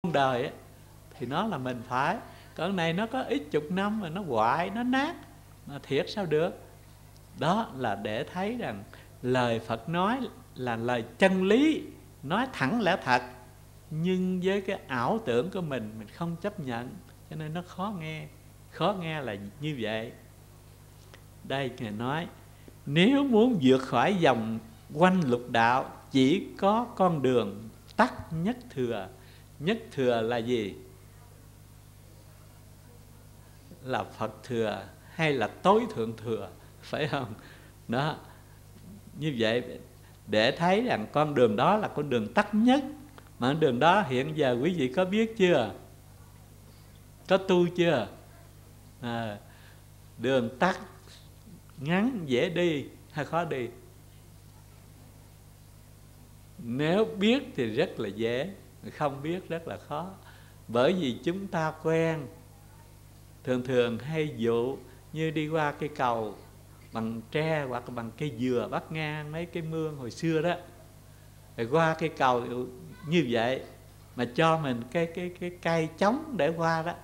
đời á, thì nó là mình phải. Còn này nó có ít chục năm mà nó hoại, nó nát, mà thiệt sao được. Đó là để thấy rằng lời Phật nói là lời chân lý, nói thẳng lẽ thật. Nhưng với cái ảo tưởng của mình không chấp nhận, cho nên nó khó nghe. Khó nghe là như vậy. Đây Ngài nói, nếu muốn vượt khỏi vòng quanh lục đạo, chỉ có con đường tắt nhất thừa. Nhất thừa là gì? Là Phật thừa hay là tối thượng thừa, phải không? Đó, như vậy để thấy rằng con đường đó là con đường tắt nhất. Mà đường đó hiện giờ quý vị có biết chưa? Có tu chưa? Đường tắt ngắn dễ đi hay khó đi? Nếu biết thì rất là dễ, không biết rất là khó. Bởi vì chúng ta quen, thường thường hay dụ như đi qua cây cầu bằng tre hoặc bằng cây dừa bắc ngang mấy cái mương hồi xưa đó, rồi qua cây cầu như vậy mà cho mình cái cây trống để qua đó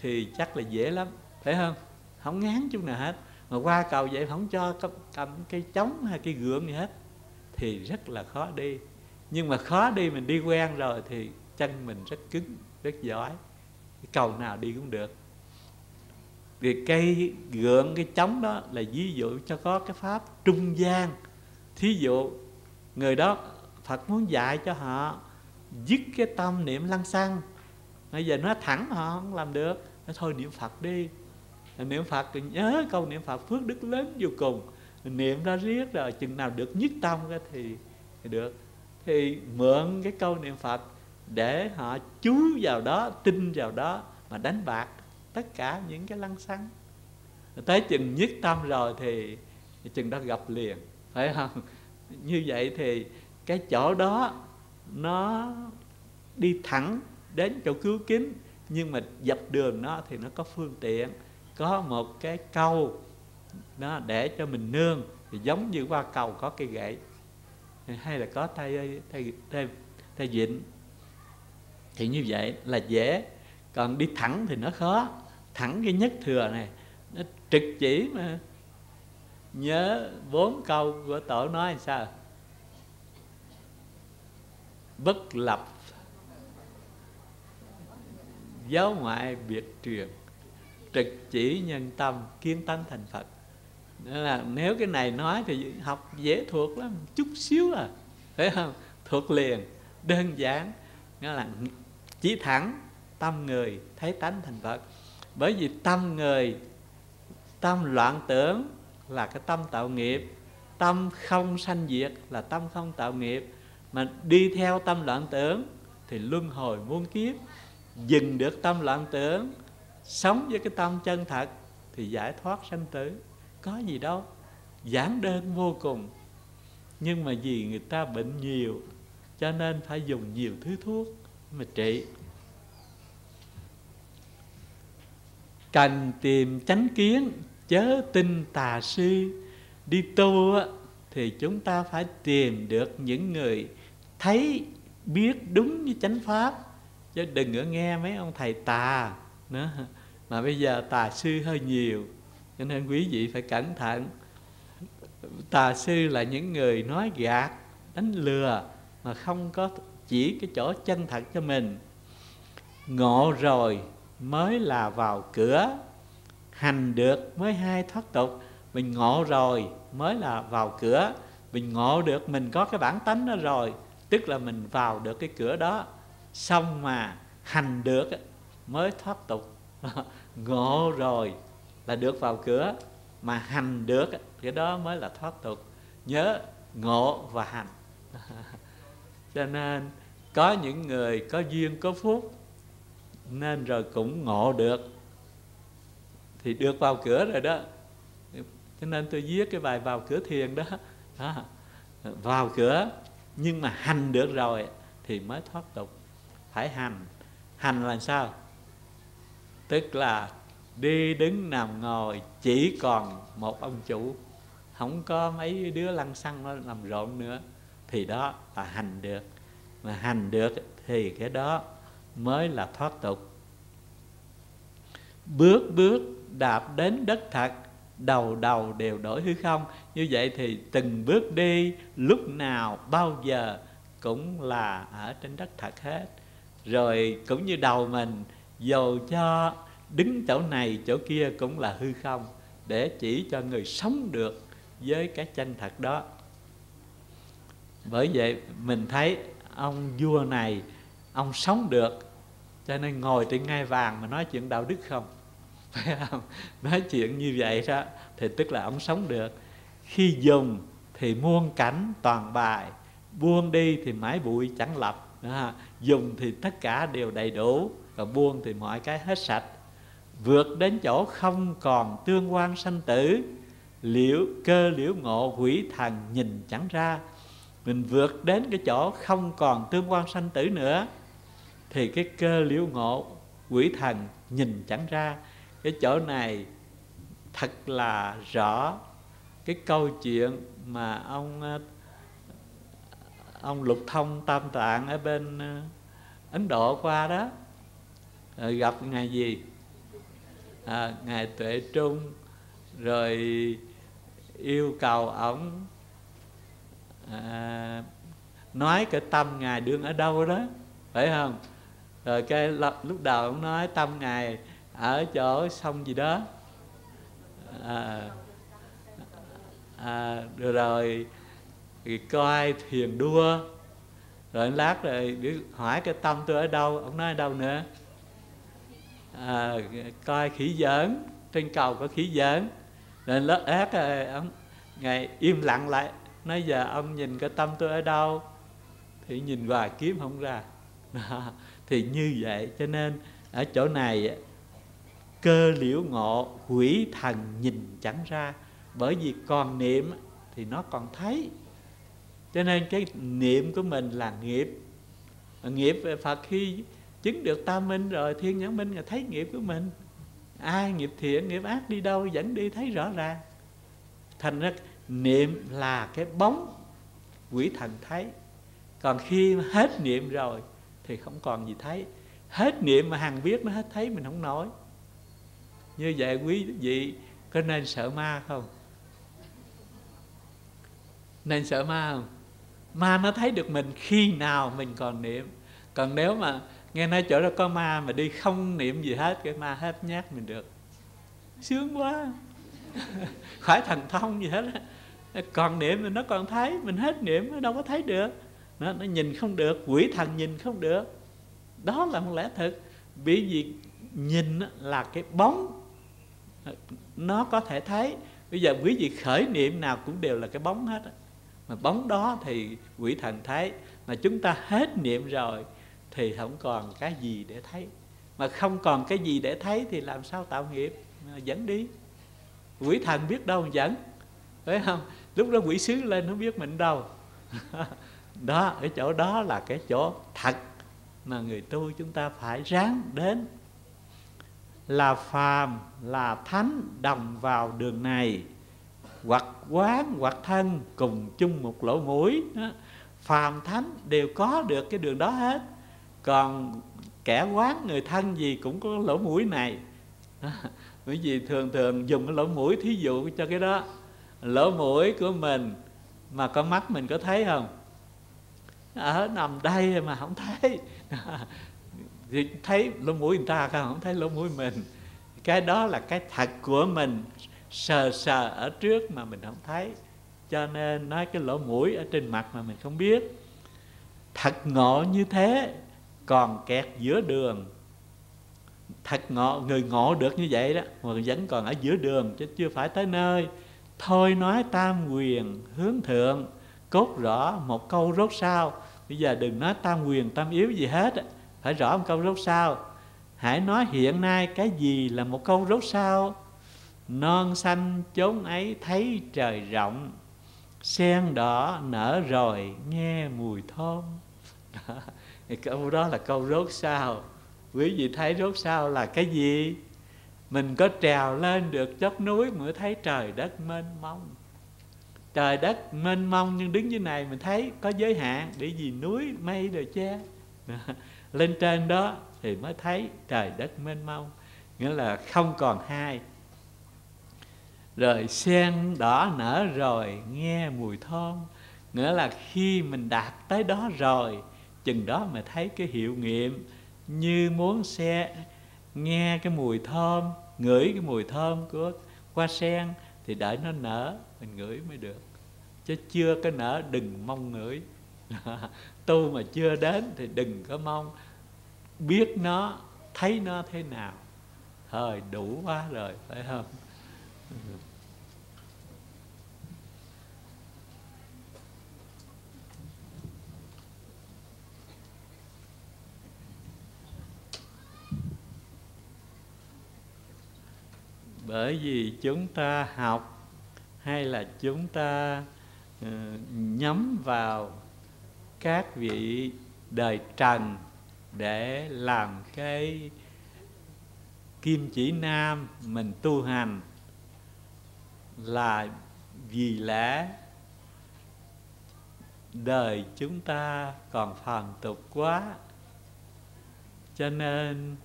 thì chắc là dễ lắm, phải không? Không ngán chút nào hết. Mà qua cầu vậy không cho cầm cây trống hay cây gượng gì hết thì rất là khó đi. Nhưng mà khó đi, mình đi quen rồi thì chân mình rất cứng, rất giỏi, cái cầu nào đi cũng được. Vì cây gượng, cái trống đó là ví dụ cho có cái pháp trung gian. Thí dụ người đó Phật muốn dạy cho họ dứt cái tâm niệm lăng xăng, bây giờ nói thẳng họ không làm được, nói thôi niệm Phật đi. Niệm Phật thì nhớ câu niệm Phật phước đức lớn vô cùng, niệm ra riết rồi chừng nào được nhất tâm thì được. Thì mượn cái câu niệm Phật để họ chú vào đó, tin vào đó mà đánh bạc tất cả những cái lăng xăng. Tới chừng nhất tâm rồi thì chừng đó gặp liền, phải không? Như vậy thì cái chỗ đó nó đi thẳng đến chỗ cứu kính, nhưng mà dọc đường nó thì nó có phương tiện, có một cái câu nó để cho mình nương, thì giống như qua cầu có cây gậy hay là có tay vịn, thì như vậy là dễ. Còn đi thẳng thì nó khó. Thẳng cái nhất thừa này nó trực chỉ mà. Nhớ 4 câu của Tổ nói sao? Bất lập, giáo ngoại biệt truyền, trực chỉ nhân tâm, kiến tánh thành Phật. Đó là nếu cái này nói thì học dễ thuộc lắm, chút xíu à, phải không? Thuộc liền, đơn giản. Nó là chỉ thẳng, tâm người thấy tánh thành Phật. Bởi vì tâm người, tâm loạn tưởng là cái tâm tạo nghiệp, tâm không sanh diệt là tâm không tạo nghiệp. Mà đi theo tâm loạn tưởng thì luân hồi muôn kiếp. Dừng được tâm loạn tưởng, sống với cái tâm chân thật thì giải thoát sanh tử. Có gì đâu, giản đơn vô cùng. Nhưng mà vì người ta bệnh nhiều cho nên phải dùng nhiều thứ thuốc mà trị. Cần tìm chánh kiến, chớ tin tà sư. Đi tu thì chúng ta phải tìm được những người thấy biết đúng với chánh pháp, chứ đừng có nghe mấy ông thầy tà nữa. Mà bây giờ tà sư hơi nhiều, cho nên quý vị phải cẩn thận. Tà sư là những người nói gạt, đánh lừa mà không có chỉ cái chỗ chân thật cho mình. Ngộ rồi mới là vào cửa, hành được mới hay thoát tục. Mình ngộ rồi mới là vào cửa. Mình ngộ được mình có cái bản tánh đó rồi, tức là mình vào được cái cửa đó. Xong mà hành được mới thoát tục. Ngộ rồi là được vào cửa, mà hành được cái đó mới là thoát tục. Nhớ ngộ và hành. Cho nên có những người có duyên có phúc nên rồi cũng ngộ được thì được vào cửa rồi đó. Cho nên tôi viết cái bài vào cửa thiền đó. Vào cửa nhưng mà hành được rồi thì mới thoát tục. Phải hành. Hành là sao? Tức là đi đứng nằm ngồi chỉ còn một ông chủ, không có mấy đứa lăng xăng nó làm rộn nữa, thì đó là hành được. Mà hành được thì cái đó mới là thoát tục. Bước bước đạp đến đất thật, đầu đầu đều đổi hư không. Như vậy thì từng bước đi, lúc nào bao giờ cũng là ở trên đất thật hết. Rồi cũng như đầu mình, dầu cho đứng chỗ này chỗ kia cũng là hư không, để chỉ cho người sống được với cái chân thật đó. Bởi vậy mình thấy ông vua này, ông sống được, cho nên ngồi trên ngai vàng mà nói chuyện đạo đức không, phải không? Nói chuyện như vậy đó thì tức là ông sống được. Khi dùng thì muôn cảnh toàn bài, buông đi thì mãi bụi chẳng lập. Dùng thì tất cả đều đầy đủ, còn buông thì mọi cái hết sạch. Vượt đến chỗ không còn tương quan sanh tử, liễu cơ liễu ngộ quỷ thần nhìn chẳng ra. Mình vượt đến cái chỗ không còn tương quan sanh tử nữa, thì cái cơ liễu ngộ quỷ thần nhìn chẳng ra. Cái chỗ này thật là rõ. Cái câu chuyện mà ông Lục Thông Tam Tạng ở bên Ấn Độ qua đó, gặp ngài gì? Ngài Tuệ Trung, rồi yêu cầu ổng nói cái tâm ngài đương ở đâu đó, phải không? Rồi cái lúc đầu ông nói tâm ngài ở chỗ sông gì đó, rồi coi thuyền đua. Rồi lát rồi hỏi cái tâm tôi ở đâu, ông nói ở đâu nữa? Coi khỉ giỡn, trên cầu có khỉ giỡn. Rồi lát ác rồi ông ngài im lặng lại, nói giờ ông nhìn cái tâm tôi ở đâu? Thì nhìn hoài kiếm không ra. Thì như vậy, cho nên ở chỗ này cơ liễu ngộ quỷ thần nhìn chẳng ra. Bởi vì còn niệm thì nó còn thấy. Cho nên cái niệm của mình là nghiệp. Nghiệp Phật khi chứng được tam minh rồi, thiên nhãn minh là thấy nghiệp của mình. Ai nghiệp thiện, nghiệp ác đi đâu vẫn đi thấy rõ ràng. Thành ra niệm là cái bóng, quỷ thần thấy. Còn khi hết niệm rồi thì không còn gì thấy. Hết niệm mà hằng biết nó hết thấy mình không nổi. Như vậy quý vị có nên sợ ma không? Nên sợ ma không? Ma nó thấy được mình khi nào mình còn niệm. Còn nếu mà nghe nói chỗ đó có ma mà đi không niệm gì hết, cái ma hết nhát mình được. Sướng quá. Khỏi thần thông gì hết. Còn niệm thì nó còn thấy, mình hết niệm nó đâu có thấy được. Nó nhìn không được, quỷ thần nhìn không được. Đó là một lẽ thực. Bởi vì nhìn là cái bóng, nó có thể thấy. Bây giờ quý vị khởi niệm nào cũng đều là cái bóng hết. Mà bóng đó thì quỷ thần thấy. Mà chúng ta hết niệm rồi thì không còn cái gì để thấy. Mà không còn cái gì để thấy thì làm sao tạo nghiệp? Dẫn đi. Quỷ thần biết đâu mà dẫn, phải không? Lúc đó quỷ sứ lên không biết mình đâu. Đó, ở chỗ đó là cái chỗ thật mà người tu chúng ta phải ráng đến. Là phàm, là thánh đồng vào đường này, hoặc quán hoặc thân cùng chung một lỗ mũi. Phàm thánh đều có được cái đường đó hết. Còn kẻ quán người thân gì cũng có lỗ mũi này. Bởi vì thường thường dùng cái lỗ mũi thí dụ cho cái đó. Lỗ mũi của mình mà con mắt mình có thấy không? Ở nằm đây mà không thấy. Thì thấy lỗ mũi người ta không thấy lỗ mũi mình. Cái đó là cái thật của mình, sờ sờ ở trước mà mình không thấy. Cho nên nói cái lỗ mũi ở trên mặt mà mình không biết. Thật ngộ như thế còn kẹt giữa đường. Thật ngộ, người ngộ được như vậy đó mà vẫn còn ở giữa đường chứ chưa phải tới nơi. Thôi nói tam quyền hướng thượng, cốt rõ một câu rốt sao. Bây giờ đừng nói tam quyền tam yếu gì hết, phải rõ một câu rốt sao. Hãy nói hiện nay cái gì là một câu rốt sao. Non xanh chốn ấy thấy trời rộng, sen đỏ nở rồi nghe mùi thơm. Câu đó là câu rốt sao. Quý vị thấy rốt sao là cái gì? Mình có trèo lên được chót núi mới thấy trời đất mênh mông. Trời đất mênh mông nhưng đứng dưới này mình thấy có giới hạn. Để gì núi mây rồi che. lên trên đó thì mới thấy trời đất mênh mông, nghĩa là không còn hai. Rồi sen đỏ nở rồi nghe mùi thơm, nghĩa là khi mình đạt tới đó rồi, chừng đó mà thấy cái hiệu nghiệm, như muốn nghe cái mùi thơm, ngửi cái mùi thơm của hoa sen thì đợi nó nở mình ngửi mới được, chứ chưa có nở đừng mong ngửi. Tu mà chưa đến thì đừng có mong biết nó, thấy nó thế nào. Thời đủ quá rồi, phải không? Bởi vì chúng ta học hay là chúng ta nhắm vào các vị đời trần để làm cái kim chỉ nam mình tu hành, là vì lẽ đời chúng ta còn phàm tục quá, cho nên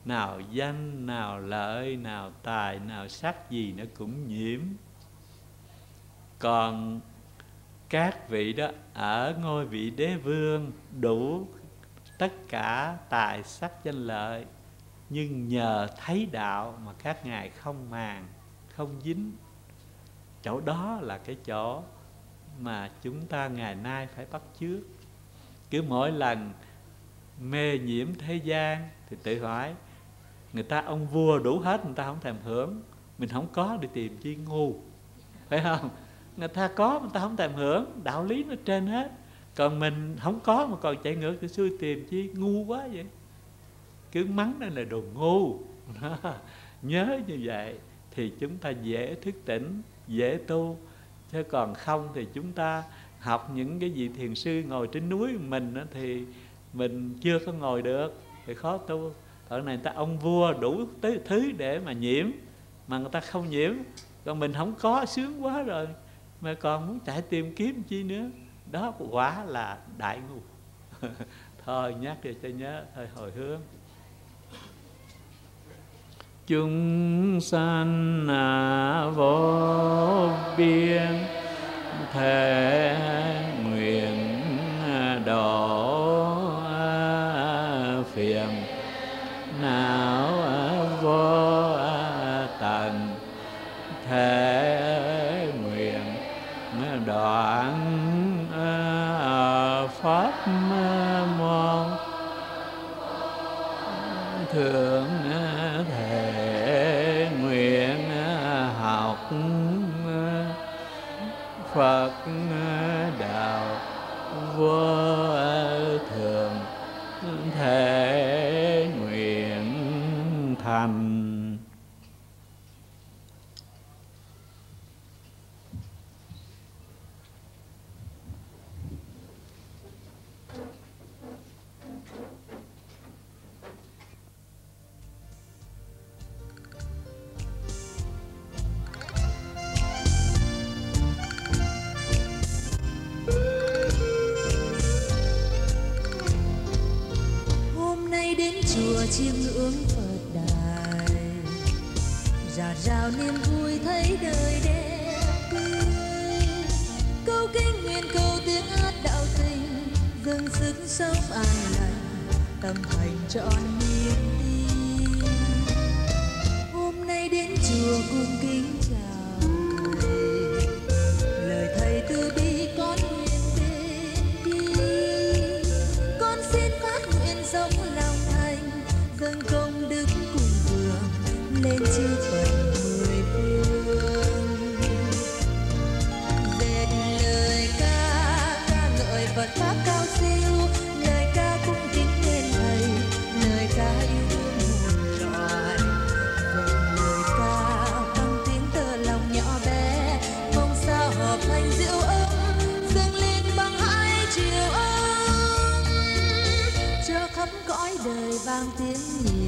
nào danh, nào lợi, nào tài, nào sắc gì nó cũng nhiễm. Còn các vị đó ở ngôi vị đế vương đủ tất cả tài sắc danh lợi, nhưng nhờ thấy đạo mà các ngài không màng, không dính. Chỗ đó là cái chỗ mà chúng ta ngày nay phải bắt chước. Cứ mỗi lần mê nhiễm thế gian thì tự hỏi, người ta ông vua đủ hết, người ta không thèm hưởng, mình không có để tìm chi ngu, phải không? Người ta có người ta không thèm hưởng, đạo lý nó trên hết. Còn mình không có mà còn chạy ngược thì xuôi tìm chi, ngu quá vậy. Cứ mắng đây là đồ ngu. Nhớ như vậy thì chúng ta dễ thức tỉnh, dễ tu. Chứ còn không thì chúng ta học những cái vị thiền sư ngồi trên núi mình thì mình chưa có ngồi được, thì khó tu. Ở này người ta ông vua đủ thứ để mà nhiễm, mà người ta không nhiễm. Còn mình không có, sướng quá rồi, mà còn muốn chạy tìm kiếm chi nữa. Đó quả là đại ngu. Thôi nhắc để cho nhớ, thôi hồi hướng. Chúng sanh vô biên thể nguyện độ phiền não vô tận, thể nguyện đoạn pháp môn thượng, thể nguyện học Phật đạo vô thượng, thể nguyện thành. chiêm ngưỡng Phật đài, rạt rào niềm vui thấy đời đẹp tươi. Câu kinh nguyện cầu tiếng hát đạo tình, dâng sức sống an lành, tâm thành trọn niềm tin. Hôm nay đến chùa cung kính chào thầy, lời thầy từ bi con nguyện đến đi. Con xin phát nguyện sống lòng thành, dâng công đức cùng vượng lên chư Phật mười phương. Dệt lời ca ngợi Phật pháp cao siêu, lời ca cung kính nên thầy, lời ca yêu thương hồn trọn. Dệt lời ca bằng tiếng tơ lòng nhỏ bé, mong sao hợp thành diệu âm, dâng lên bằng hai chiều âm, cho khắp cõi đời vang tiếng nhịp.